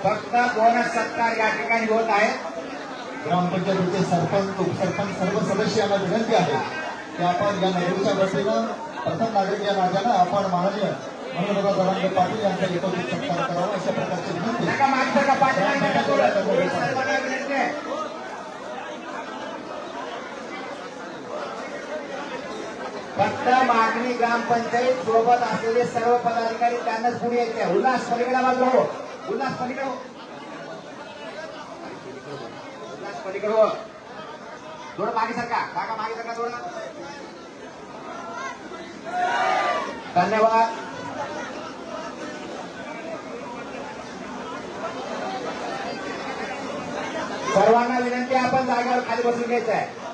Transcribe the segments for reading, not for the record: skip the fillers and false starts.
फक्त बोनस सत्कार या ठिकाणी होत आहे। ग्रामपंचायतीचे सरपंच उपसरपंच सर्व सदस्यांना विनंती आहे की आपण या नगरीच्या वतीनं प्रथम नागरिक या नात्यानं आपण माननीय मनोहरदादा जरांगे पाटील यांचा यथोचित सत्कार करावा अशा प्रकारची विनंती फक्त मागणी ग्रामपंचायत सोबत असलेले सर्व पदाधिकारी त्यांनाच पुढे यायचे। उल्हास पलीकडे बाजू हो, उल्हास पलीकडे हो, उल्हास पलीकडे हो, थोडं मागे सरका, काका मागे सरका थोडं। धन्यवाद। सर्वांना विनंती, आपण जागेवर खाली बसून घ्यायचं आहे।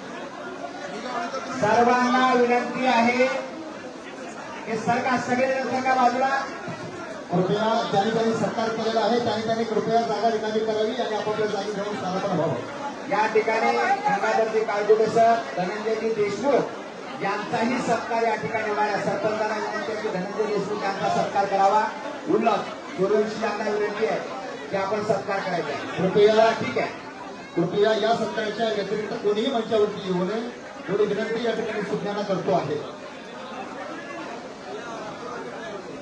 सर्वांना विनंती आहे की सरका, सगळेजण सरका बाजूला। कृपया ज्यांनी त्यांनी सत्कार केलेला आहे त्यांनी कृपया जागा रिकामी करावी आणि आपापल्या जागी घेऊन स्थानापन्न व्हावं। या ठिकाणी गंगाधरजी काळगुडे सर, धनंजयजी देशमुख यांचाही सत्कार या ठिकाणी होणार आहे। सरपंचांना विनंती आहे की धनंजय देशमुख यांचा सत्कार करावा। उल्लख सूर्यवंशी यांना विनंती आहे की आपण सत्कार करायचा आहे। कृपया ठीक आहे, कृपया या सत्काराच्या व्यतिरिक्त कोणीही मंचावरती येऊ नये एवढी विनंती या ठिकाणी सूचना करतो आहे।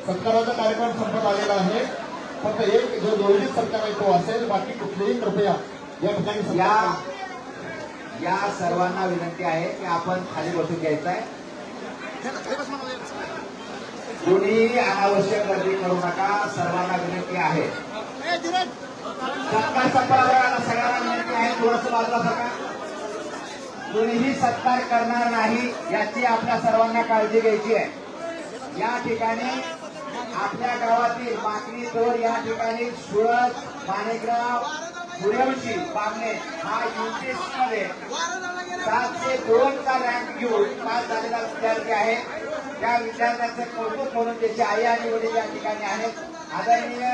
सत्काराचा कार्यक्रम संपत आलेला आहे। फक्त एक जो नियोजित सत्कार आहे तो असेल, बाकी कुठलेही कृपया या ठिकाणी या सर्वांना विनंती आहे की आपण खाली बसून घ्यायचं आहे। कोणीही अनावश्यक गर्दी करू नका, सर्वांना विनंती आहे। सत्कार संपला, सगळ्यांना विनंती आहे थोडंसं बाजूला सरका। कोणीही सत्कार करणार नाही याची आपल्या सर्वांना काळजी घ्यायची आहे। या ठिकाणी आपल्या गावातील माकणी तोर या ठिकाणी सुरत, माणिकराव, सूर्यवंशी बामणे हा UPSC मध्ये 702 चा रँक घेऊन पास झालेला विद्यार्थी आहे। त्या विद्यार्थ्यांचे कौतुक म्हणून त्याची आई आणि वडील या ठिकाणी आहेत। आदरणीय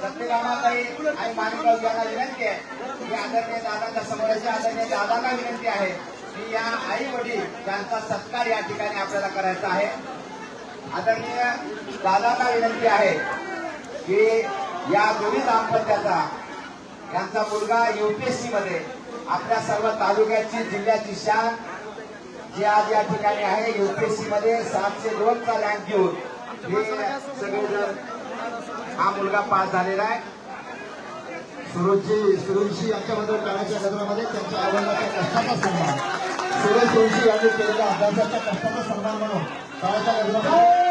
सत्यकामाताई आणि माणिकराव यांना विनंती आहे की आदरणीय दादांच्या समोरच्या आदरणीय दादांना विनंती आहे की या आई वडील यांचा सत्कार या ठिकाणी आपल्याला करायचा आहे। आदरणीय दादांना विनंती आहे की या दोन्ही दाम्पत्याचा यांचा मुलगा UPSC मध्ये आपल्या सर्व तालुक्याची जिल्ह्याची शान जी आज या ठिकाणी आहे UPSC मध्ये 702 चा रँक घेऊन हे सगळेजण हा मुलगा पास झालेला आहे। सूर्यवंशी यांच्याबद्दल काळाच्या नजरेमध्ये त्यांच्या आवडण्याच्या कष्टाचा सन्मान, सूर्यवंशी यांनी केलेल्या अभ्यासाच्या कष्टाचा सन्मान म्हणून काळाच्या नजरेमध्ये